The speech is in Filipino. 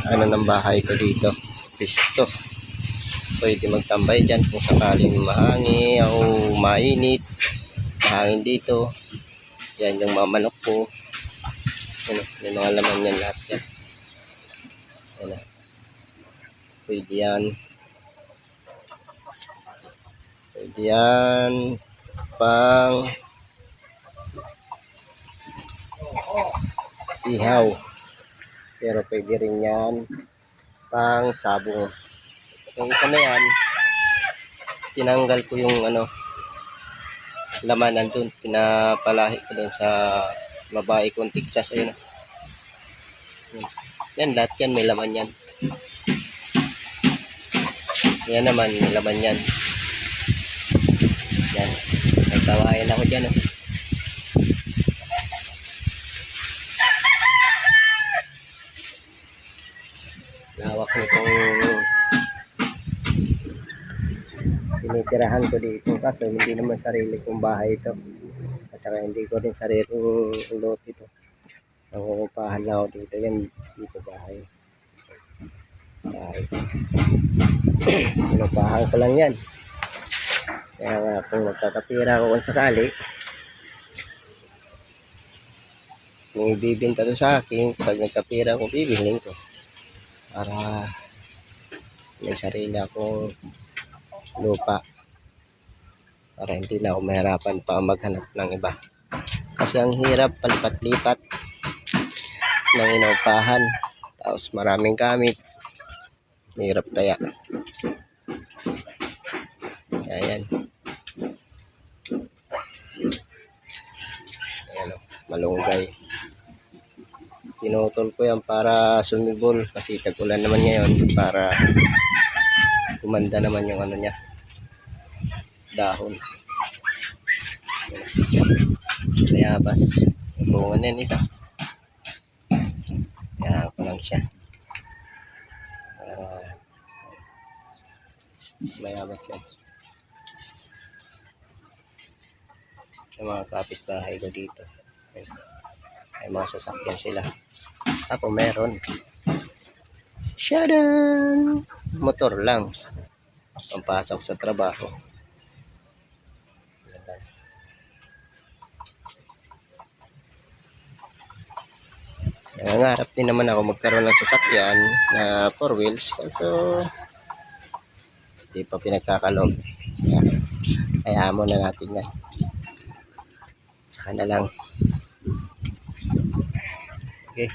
ano ng bahay ko dito, pisto. Pwede magtambay dyan kung sakaling mahangin o mainit. Mahangin dito. Yan yung mga manok ko. Ano, may mga laman yan lahat yan. Ano, pwede yan. Pwede yan pang ihaw. Pero pwede rin yan pang sabong. Yung isa na yan, tinanggal ko yung ano, laman nandun. Pinapalahi ko dun sa babae kong Texas. Ayun. Yan, lahat yan may laman yan. Yan naman, may laman yan. Yan. Nagtawain ako dyan. Oh. Lawak nitong tinitirahan ko dito kasi hindi naman sarili kong bahay ito. At saka hindi ko rin sariling lot ito. Nangungupahan na ako dito. Yan, dito bahay. Bahay. Pinupahan ko lang yan. Kaya nga kung magkakapira ako kung sakali, kung ibibinta to sa akin, pag nagkapira ko, bibiling ko. Para may sarili akong lupa. Para hindi na ako mahirapan pa maghanap ng iba. Kasi ang hirap palipat-lipat ng inupahan. Tapos maraming gamit. Hirap kaya. Ayan. Ayan o, malunggay. Pinutol ko yan para sumibol kasi tag-ulan naman ngayon para tumanda naman yung ano niya, dahon. Mayabas. Bunga na yan isa. Kaya ko lang siya. Mayabas yan. Yung mga kapitbahay ko dito. May mga sasakyan sila. Ako meron. Shadan! Motor lang. Pampasok sa trabaho. Nangangarap din naman ako magkaroon ng sasakyan na 4 wheels. So, hindi pa pinagkakalog. Kaya mo na natin yan. Saka na lang. Okay.